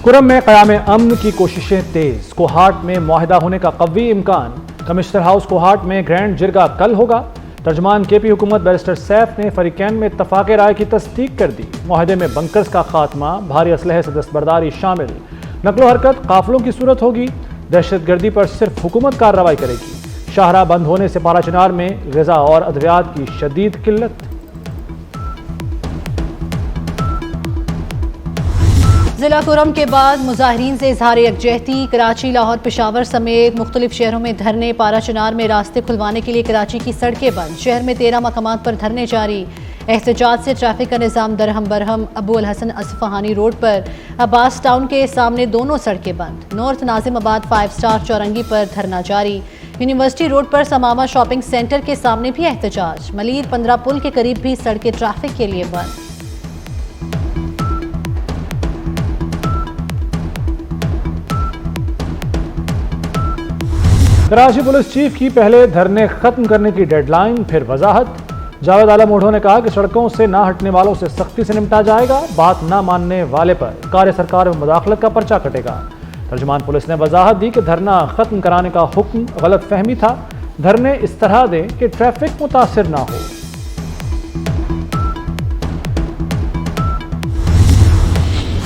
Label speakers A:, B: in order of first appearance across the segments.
A: कुरम में क़याम अमन की कोशिशें तेज, कोहाट में मुआहिदा होने का कवी इम्कान। कमिश्नर हाउस कोहाट में ग्रैंड जिरगा कल होगा। तर्जमान केपी हुकूमत बैरिस्टर सैफ ने फरीकैन में इत्तफाक राय की तस्दीक कर दी। मुआहिदे में बंकर्स का खात्मा, भारी असलहे से दस्तबरदारी शामिल। नकलो हरकत काफिलों की सूरत होगी। दहशतगर्दी पर सिर्फ हुकूमत कार्रवाई करेगी। शाहराह बंद होने से पाराचनार में ग़िज़ा और अद्वियात की शदीद किल्लत।
B: जिला कुरम के बाद मुजाहिरीन से इजहार यकजहती। कराची, लाहौर, पेशावर समेत मुख्तलिफ शहरों में धरने। पाराचनार में रास्ते खुलवाने के लिए कराची की सड़कें बंद। शहर में 13 मकामात पर धरने जारी। एहतजाज से ट्रैफिक का निज़ाम दरहम बरहम। अबू अल हसन असफहानी रोड पर अब्बास टाउन के सामने दोनों सड़कें बंद। नॉर्थ नाजिमाबाद 5 स्टार चौरंगी पर धरना जारी। यूनिवर्सिटी रोड पर समामा शॉपिंग सेंटर के सामने भी एहतजाज। मलीर 15 पुल के करीब भी सड़कें ट्रैफिक के लिए बंद।
A: कराची पुलिस चीफ की पहले धरने खत्म करने की डेडलाइन, फिर वजाहत। जावेद आलम ओढ़ो ने कहा कि सड़कों से ना हटने वालों से सख्ती से निपटा जाएगा। बात ना मानने वाले पर कार्य सरकार में मुदाखलत का पर्चा कटेगा। तर्जुमान पुलिस ने वजाहत दी कि धरना खत्म कराने का हुक्म गलत फहमी था। धरने इस तरह दें कि ट्रैफिक मुतासिर ना हो।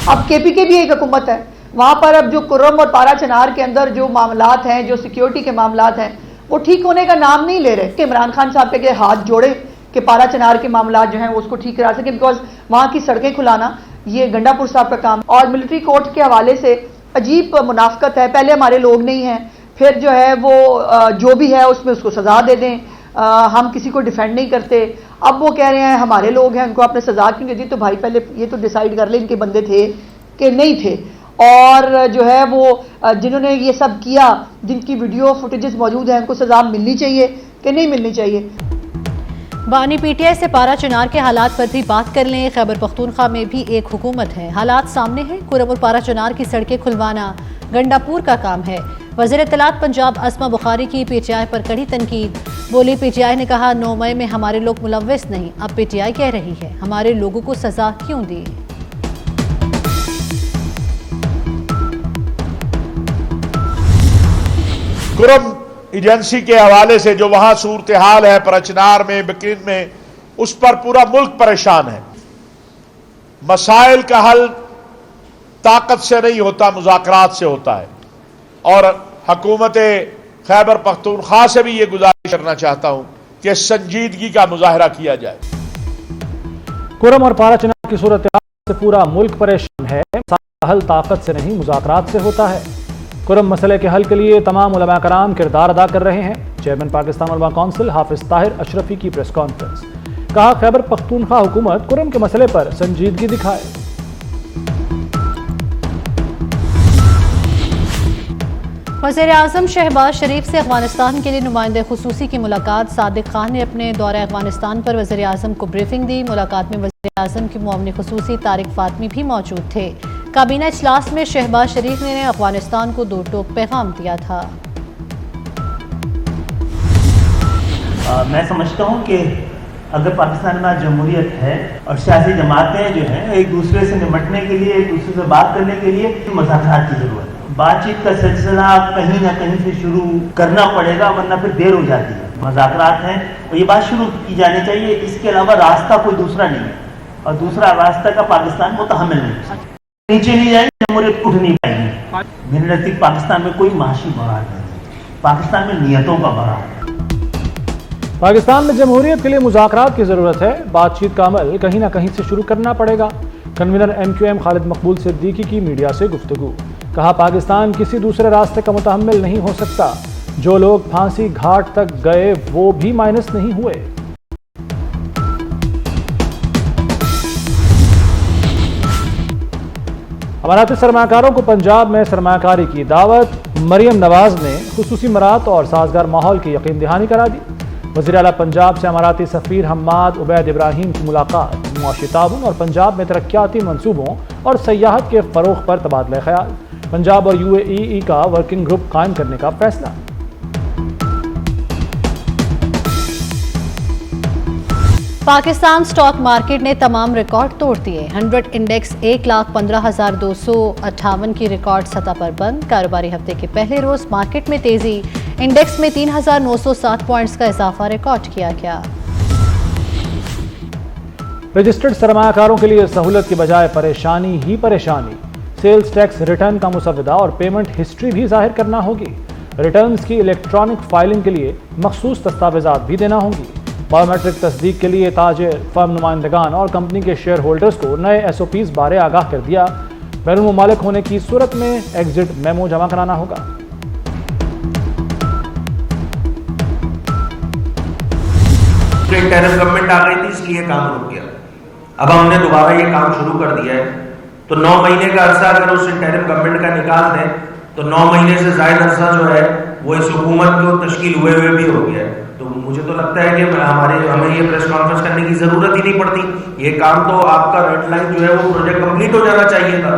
C: अब केपी की भी एक हुकूमत है, वहां पर अब जो कुर्रम और पाराचनार के अंदर जो मामलात हैं, जो सिक्योरिटी के मामलात हैं, वो ठीक होने का नाम नहीं ले रहे कि इमरान खान साहब के हाथ जोड़े कि पाराचनार के मामलात जो हैं वो उसको ठीक करा सके, बिकॉज वहां की सड़कें खुलाना ये गंडापुर साहब का काम। और मिलिट्री कोर्ट के हवाले से अजीब मुनाफकत है। पहले हमारे लोग नहीं हैं, फिर जो है वो जो भी है उसमें उसको सजा दे दें। हम किसी को डिफेंड नहीं करते। अब वो कह रहे हैं हमारे लोग हैं, उनको आपने सजा क्यों दी? तो भाई पहले ये तो डिसाइड कर ले इनके बंदे थे कि नहीं थे। और जो है वो जिन्होंने ये सब किया, जिनकी वीडियो फुटेजेस मौजूद हैं, उनको सजा मिलनी चाहिए कि नहीं मिलनी चाहिए?
B: बानी पीटीआई से पाराचनार के हालात पर भी बात कर लें। खैबर पख्तूनख्वा में भी एक हुकूमत है, हालात सामने हैं। कुरम और पाराचनार की सड़कें खुलवाना गंडापुर का काम है। वज़ीर इत्तलात पंजाब अस्मा बुखारी की पीटीआई पर कड़ी तनकीद। बोली पीटीआई ने कहा 9 मई में हमारे लोग मुलव्वस नहीं। अब पीटीआई कह रही है हमारे लोगों को सजा क्यों दी?
D: कुरम एजेंसी के हवाले से जो वहां सूरत हाल है पाराचनार में, बकरीन में, उस पर पूरा मुल्क परेशान है। मसाइल का हल ताकत से नहीं होता, मुज़ाकरात से होता है। और हुकूमत खैबर पख्तूनख्वा से भी ये गुजारिश करना चाहता हूं कि संजीदगी का मुजाहरा किया जाए।
A: कुरम और पाराचनार की सूरत हाल से पूरा मुल्क परेशान है। हल ताकत से नहीं, मुज़ाकरात से होता है। कुरम मसले के हल के लिए तमाम उलमा कराम किरदार अदा कर रहे हैं। चेयरमैन पाकिस्तान उलमा काउंसिल हाफिज ताहिर अशरफी की प्रेस कॉन्फ्रेंस। कहा खैबर पख्तूनख्वा हुकूमत कुरम के मसले पर संजीदगी दिखाए।
B: वज़ीर आज़म शहबाज शरीफ से अफगानिस्तान के लिए नुमाइंदे खुसूसी की मुलाकात। सादिक खान ने अपने दौरे अफगानिस्तान पर वज़ीर आज़म को ब्रीफिंग दी। मुलाकात में वज़ीर आज़म की मुआवनी खुसूसी तारिक फातमी भी मौजूद थे। काबीना इजलास में शहबाज शरीफ ने अफगानिस्तान को 2 टोक पैगाम दिया था।
E: मैं समझता हूँ कि अगर पाकिस्तान में जमहूरियत है और सियासी जमातें जो हैं एक दूसरे से निपटने के लिए, एक दूसरे से बात करने के लिए मुज़ाकरात की जरूरत है। बातचीत का सिलसिला कहीं ना कहीं से शुरू करना पड़ेगा, वरना फिर देर हो जाती है। मुज़ाकरात हैं और ये बात शुरू की जानी चाहिए। इसके अलावा रास्ता कोई दूसरा नहीं है, और दूसरा रास्ता का पाकिस्तान मुतहम्मिल नहीं। नीचे नहीं जाएगी, जमहूरियत उठ नहीं पाएगी। मेरे नजदीक पाकिस्तान में कोई माशी बहार नहीं, पाकिस्तान में नियतों का बहार है।
A: पाकिस्तान में जमहूरियत के लिए मुज़ाकरात की जरूरत है। बातचीत का अमल कहीं ना कहीं से शुरू करना पड़ेगा। कन्वीनर MQM खालिद मकबूल सिद्दीकी की मीडिया से गुफ्तगू। कहा पाकिस्तान किसी दूसरे रास्ते का मुतहम्मिल नहीं हो सकता। जो लोग फांसी घाट तक गए वो भी माइनस नहीं हुए। अमाराती सरमाकारों को पंजाब में सरमाकारी की दावत। मरियम नवाज ने खुसूसी मरात और साजगार माहौल की यकीन दहानी करा दी। वज़ीर आला पंजाब से अमाराती सफ़ीर हम्माद उबैद इब्राहिम की मुलाकात। मुआशी ताउन और पंजाब में तरक्याती मनसूबों और सयाहत के फ़रोग़ पर तबादला ख्याल। पंजाब और UAE का वर्किंग ग्रुप कायम करने का फैसला।
B: पाकिस्तान स्टॉक मार्केट ने तमाम रिकॉर्ड तोड़ दिए। 100 इंडेक्स 1,15,258 की रिकॉर्ड सतह पर बंद। कारोबारी हफ्ते के पहले रोज मार्केट में तेजी, इंडेक्स में 3,907 पॉइंट्स का इजाफा रिकॉर्ड किया गया।
A: रजिस्टर्ड सरमायाकारों के लिए सहूलत की बजाय परेशानी ही परेशानी। सेल्स टैक्स रिटर्न का मुसव्वदा और पेमेंट हिस्ट्री भी जाहिर करना होगी। रिटर्न्स की इलेक्ट्रॉनिक फाइलिंग के लिए मखसूस दस्तावेजात भी देना होंगी। बायोमेट्रिक तस्दीक के लिए ताजिर, फर्म नुमाइंदगान और कंपनी के शेयर होल्डर्स को नए SOPs बारे आगाह कर दिया। बैरून मुमालिक होने की सूरत में एग्जिट मेमो जमा कराना होगा।
F: इंटरिम गवर्नमेंट आ गई थी, इसलिए काम रुक गया। अब हमने दोबारा ये काम शुरू कर दिया है, तो 9 महीने का अरसा अगर उस इंटरिम गवर्नमेंट का निकाल दें तो 9 महीने से ज्यादा अरसा जो है वो इस हुकूमत को तश्कील हुए भी हो गया है। तो मुझे तो लगता है कि हमें ये प्रेस कॉन्फ्रेंस करने की जरूरत ही नहीं पड़ती। ये काम तो आपका रेड लाइन जो है वो प्रोजेक्ट कंप्लीट हो जाना चाहिए था।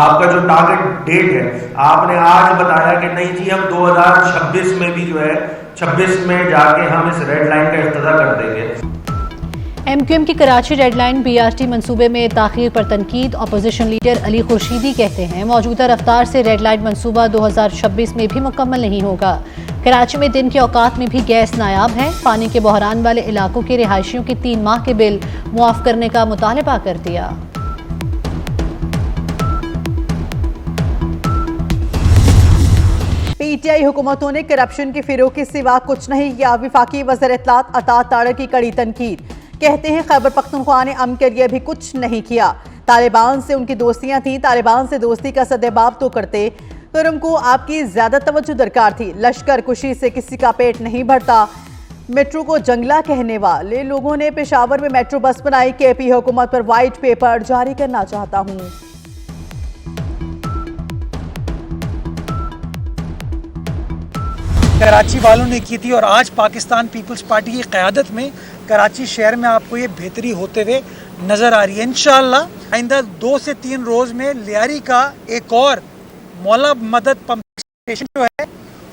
F: आपका जो टारगेट डेट है, आपने आज बताया कि नहीं जी हम 2026 में भी जो है 26 में जाके हम इस रेड लाइन का इफ्तिताह कर देंगे।
B: MQM की कराची रेड लाइन BRT मंसूबे में ताखीर पर तनकीद। अपोजिशन लीडर अली खुर्शीदी कहते हैं मौजूदा रफ्तार से रेड लाइन मंसूबा 2026 में भी मुकम्मल नहीं होगा। कराची में दिन के औकात में भी गैस नायाब है। पानी के बहरान वाले इलाकों के रिहायशियों के 3 माह के बिल मुआफ करने का मुतालबा कर दिया।
G: PTI हुकूमतों ने करप्शन के फिरोग के सिवा कुछ नहीं किया। वफाकी वज़ीर इत्तलात अता तारड़ की कड़ी तनकीद। कहते हैं खैबर पख्तूनख्वा ने अमन के लिए भी कुछ नहीं किया। तालिबान से उनकी दोस्तियां थीं, तालिबान से दोस्ती का सदेबाब तो करते, पर उनको आपकी ज्यादा तवज्जो दरकार थी। लश्कर कुशी से किसी का पेट नहीं भरता। मेट्रो को जंगला कहने वाले लोगों ने पेशावर में मेट्रो बस बनाई। KP हुकूमत पर वाइट पेपर जारी करना चाहता हूं।
H: कराची वालों ने की थी और आज पाकिस्तान पीपल्स पार्टी की क़यादत में कराची शहर में आपको ये बेहतरी होते हुए नज़र आ रही है। इंशाअल्लाह आइंदा 2 से 3 रोज़ में लियारी का एक और मौला मदद पंप स्टेशन जो है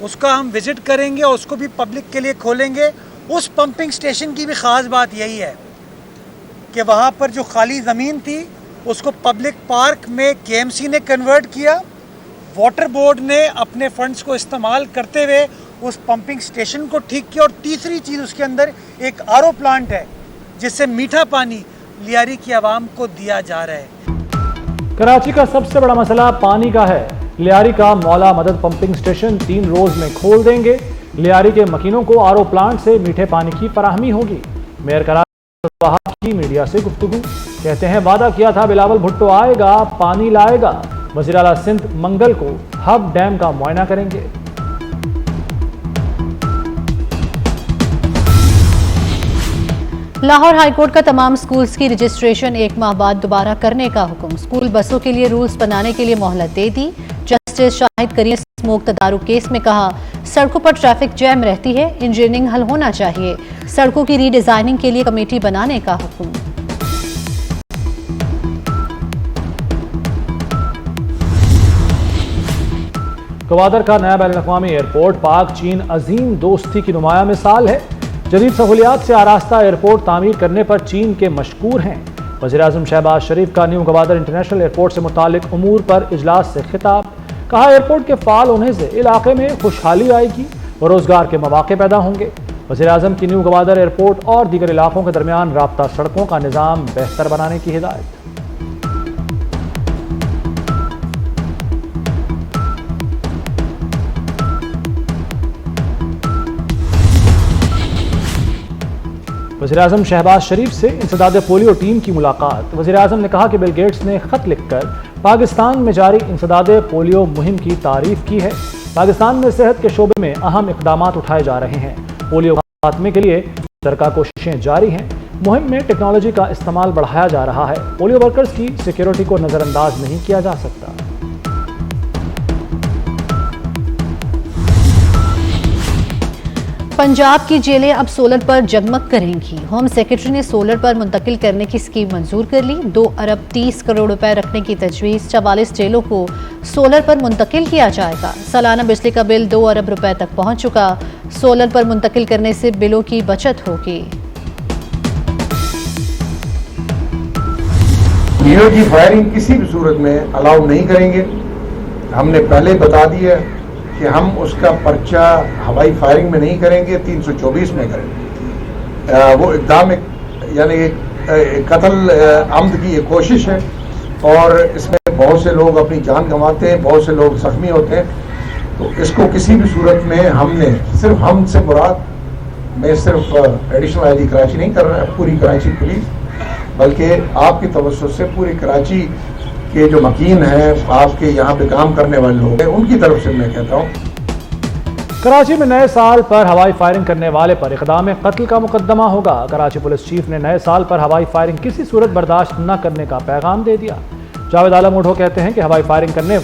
H: उसका हम विज़िट करेंगे और उसको भी पब्लिक के लिए खोलेंगे। उस पंपिंग स्टेशन की भी ख़ास बात यही है कि वहाँ पर जो खाली ज़मीन थी उसको पब्लिक पार्क में KMC ने कन्वर्ट किया। वाटर बोर्ड ने अपने फंड्स को इस्तेमाल करते हुए उस पंपिंग स्टेशन को ठीक किया। और तीसरी चीज़ उसके अंदर एक RO प्लांट है जिससे मीठा पानी लियारी की आवाम को दिया जा रहा है।
A: कराची का सबसे बड़ा मसला पानी का है। लियारी का मौला मदद पंपिंग स्टेशन 3 रोज में खोल देंगे। लियारी के मकीनों को RO प्लांट से मीठे पानी की फराहमी होगी। मेयर कराची वहाब की मीडिया से गुफ्तगू। कहते हैं वादा किया था बिलावल भुट्टो आएगा, पानी लाएगा। वज़ीर आला सिंध मंगल को हब डैम का मुआयना करेंगे।
B: लाहौर हाईकोर्ट का तमाम स्कूल्स की रजिस्ट्रेशन 1 माह बाद दोबारा करने का हुक्म। स्कूल बसों के लिए रूल्स बनाने के लिए मोहलत दे दी। जस्टिस शाहिद करीम स्मोक तदारुक केस में कहा सड़कों पर ट्रैफिक जैम रहती है, इंजीनियरिंग हल होना चाहिए। सड़कों की रीडिजाइनिंग के लिए कमेटी बनाने का हुक्म।
A: गवादर का नया बैनुल-अक़वामी एयरपोर्ट पाक चीन अजीम दोस्ती की नुमाया मिसाल है। जदीद सहूलियात से आरास्ता एयरपोर्ट तामीर करने पर चीन के मशकूर हैं। वज़ीर-ए-आज़म शहबाज शरीफ का न्यू गवादर इंटरनेशनल एयरपोर्ट से मुतालिक उमूर पर इजलास से खिताब। कहा एयरपोर्ट के फ़ाल होने से इलाके में खुशहाली आएगी और रोजगार के मौके पैदा होंगे। वज़ीर-ए-आज़म की न्यू गवादर एयरपोर्ट और दीगर इलाकों के दरमियान राब्ता सड़कों का निज़ाम बेहतर बनाने की हिदायत। वज़ीर-ए-आज़म शहबाज शरीफ से इंसदाद पोलियो टीम की मुलाकात। वज़ीर-ए-आज़म ने कहा कि बिल गेट्स ने ख़त लिखकर पाकिस्तान में जारी इंसदाद पोलियो मुहिम की तारीफ की है। पाकिस्तान में सेहत के शोबे में अहम इक़दामात उठाए जा रहे हैं। पोलियो खात्मे के लिए सरकार कोशिशें जारी हैं। मुहिम में टेक्नोलॉजी का इस्तेमाल बढ़ाया जा रहा है। पोलियो वर्कर्स की सिक्योरिटी को नज़रअंदाज नहीं किया जा सकता।
B: पंजाब की जेलें अब सोलर पर जगमग करेंगी। होम सेक्रेटरी ने सोलर पर मुंतकिल करने की स्कीम मंजूर कर ली। 2 अरब 30 करोड़ रुपए रखने की तजवीज़। 44 जेलों को सोलर पर मुंतकिल किया जाएगा। सालाना बिजली का बिल 2 अरब रुपए तक पहुंच चुका। सोलर पर मुंतकिल करने से बिलों की बचत होगी।
I: हीरो की फायरिंग किसी भी सूरत में अलाउ नहीं करेंगे। हमने पहले बता दिया कि हम उसका पर्चा हवाई फायरिंग में नहीं करेंगे, 324 में करेंगे। वो इक़दाम यानी कत्ल आमद की एक कोशिश है और इसमें बहुत से लोग अपनी जान गंवाते हैं, बहुत से लोग जख्मी होते हैं। तो इसको किसी भी सूरत में हमने सिर्फ हमसे मुराद, मैं सिर्फ एडिशनल आईजी कराची नहीं कर रहा है, पूरी कराची पुलिस, बल्कि आपकी तवज्जो से पूरी कराची के जो मकीन हैं, आपके यहाँ पे काम करने वाले लोग हैं, उनकी तरफ से मैं कहता हूँ।
A: कराची में नए साल पर हवाई फायरिंग करने वाले पर इक़दाम कत्ल का मुकदमा होगा। कराची पुलिस चीफ ने नए साल पर हवाई फायरिंग किसी सूरत बर्दाश्त न करने का पैगाम दे दिया। जावेद आलम उठो कहते हैं कि हवाई फायरिंग करने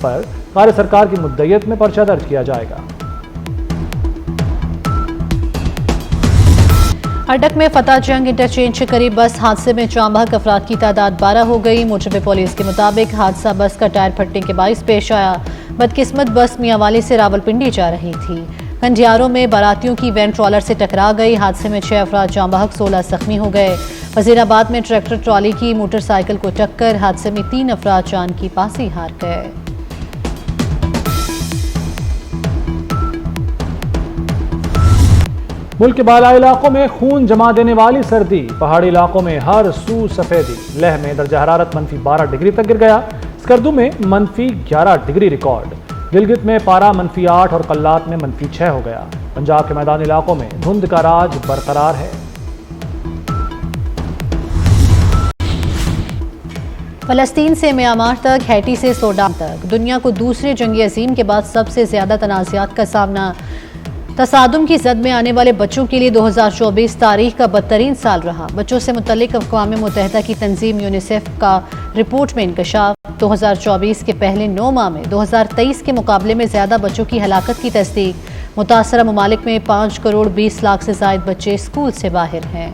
A: पर कार्य सरकार की मुद्दत में पर्चा दर्ज किया जाएगा।
B: अटक में फतेह जंग इंटरचेंज के करीब बस हादसे में चांबहक अफराद की तादाद 12 हो गई। मुजब पुलिस के मुताबिक हादसा बस का टायर फटने के बाइस पेश आया। बदकिस्मत बस मियांवाली से रावलपिंडी जा रही थी। कंडियारों में बारातियों की वैन ट्रॉलर से टकरा गई। हादसे में 6 अफराद चांबहक, 16 जख्मी हो गए। वजीराबाद में ट्रैक्टर ट्रॉली की मोटरसाइकिल को टक्कर, हादसे में 3 अफराद जान की पासी हार गए।
A: मुल्क के बालाई इलाकों में खून जमा देने वाली सर्दी, पहाड़ी इलाकों में हर सू सफेदी। लेह में दर्जा हरारत -12 डिग्री तक गिर गया। स्कर्दू में -11 डिग्री रिकॉर्ड। गिलगित में पारा -8 और कल्लात में -6 हो गया। पंजाब के मैदानी इलाकों में धुंध का राज बरकरार है।
B: फलस्तीन से म्यांमार तक, हैटी से सूडान तक, दुनिया को दूसरे जंग अजीम के बाद सबसे ज्यादा तनाज़ात का सामना। तसादुम की जद में आने वाले बच्चों के लिए 2024 तारीख का बदतरीन साल रहा। बच्चों से मुतल्लिक अक़वाम मुत्तहिदा की तंजीम यूनिसेफ का रिपोर्ट में इंकशाफ। 2024 के पहले 9 माह में 2023 के मुकाबले में ज़्यादा बच्चों की हलाकत की तस्दीक। मुतासरा ममालिक में 5 करोड़ 20 लाख से ज़ायद बच्चे स्कूल से बाहर हैं।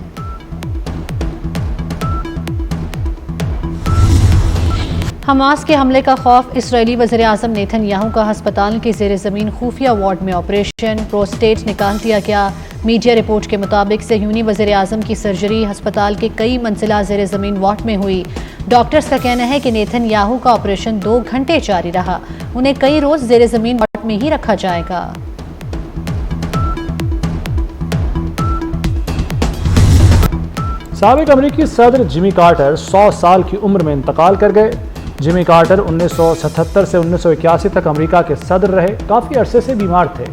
B: हमास के हमले का खौफ, इसराइली वज़ीर-ए-आज़म नेतन्याहू का हस्पताल के ज़ेर ज़मीन खुफिया वार्ड में ऑपरेशन, प्रोस्टेट निकाल दिया गया। मीडिया रिपोर्ट के मुताबिक सहयूनी वज़ीर-ए-आज़म की सर्जरी हस्पताल के कई मंजिला ज़ेर ज़मीन वार्ड में हुई। डॉक्टर्स का कहना है कि नेतन्याहू का ऑपरेशन 2 घंटे जारी रहा। उन्हें कई रोज ज़ेर ज़मीन वार्ड में ही रखा जाएगा।
A: साबिक अमरीकी सदर जिमी कार्टर 100 साल की उम्र में इंतकाल कर गए। जिमी कार्टर 1977 से 1981 तक अमेरिका के सदर रहे। काफ़ी अरसे से बीमार थे।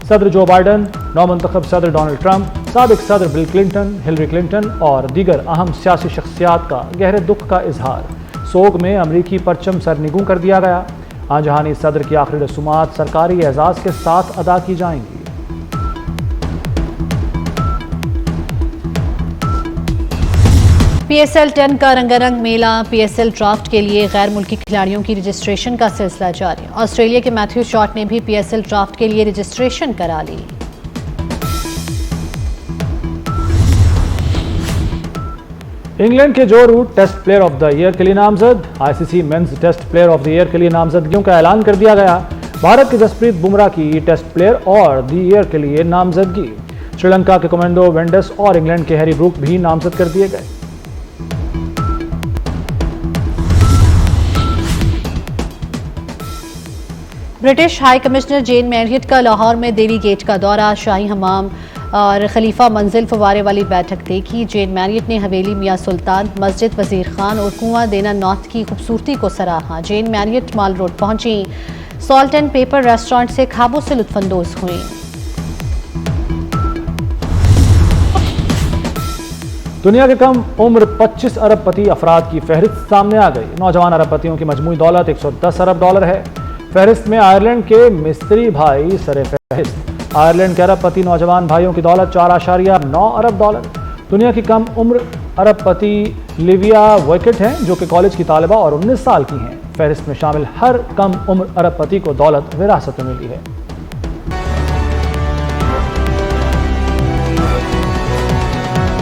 A: सदर जो बाइडन, नौमंतखब सदर डोनाल्ड ट्रंप, साबिक सदर बिल क्लिंटन, हिलरी क्लिंटन और दीगर अहम सियासी शख्सियात का गहरे दुख का इजहार। सोग में अमरीकी परचम सरनिगू कर दिया गया। आजहानी सदर की आखिरी रसूमात सरकारी एजाज़ के साथ अदा की जाएंगी।
B: PSL 10 का रंगारंग मेला। PSL ड्राफ्ट के लिए गैर मुल्की खिलाड़ियों की रजिस्ट्रेशन का सिलसिला जारी। ऑस्ट्रेलिया के मैथ्यू शॉट ने भी PSL ड्राफ्ट के लिए रजिस्ट्रेशन करा ली।
A: इंग्लैंड के जो Root test player of the year के लिए नामजद। ICC men's test player of the year के लिए नामजदगियों का ऐलान कर दिया गया। भारत के जसप्रीत बुमराह की टेस्ट प्लेयर और द ईयर के लिए नामजदगी। श्रीलंका के कमांडो वेंडस और इंग्लैंड के हैरी ब्रूक भी नामजद कर दिए गए।
B: ब्रिटिश हाई कमिश्नर जेन मैरियट का लाहौर में देवी गेट का दौरा, शाही हमाम और खलीफा मंजिल फवारे वाली बैठक देखी। जेन मैरियट ने हवेली मियाँ सुल्तान, मस्जिद वजीर खान और कुआं देना नॉर्थ की खूबसूरती को सराहा। जेन मैरियट माल रोड पहुंची। सॉल्ट एंड पेपर रेस्टोरेंट से खाबों से लुत्फानंदोज हुई।
A: दुनिया के कम उम्र 25 अरबपति अफराद की फहरिस्त सामने आ गई। नौजवान अरबपतियों की मजमूई दौलत $110 अरब है। फहरिस्त में आयरलैंड के मिस्त्री भाई सरे फहरिस्त। आयरलैंड के अरबपति नौजवान भाइयों की दौलत $4.9 अरब। दुनिया की कम उम्र अरबपति लिविया वैकेट हैं, जो कि कॉलेज की तालिबा और 19 साल की हैं। फहरिस्त में शामिल हर कम उम्र अरबपति को दौलत विरासत में मिली है।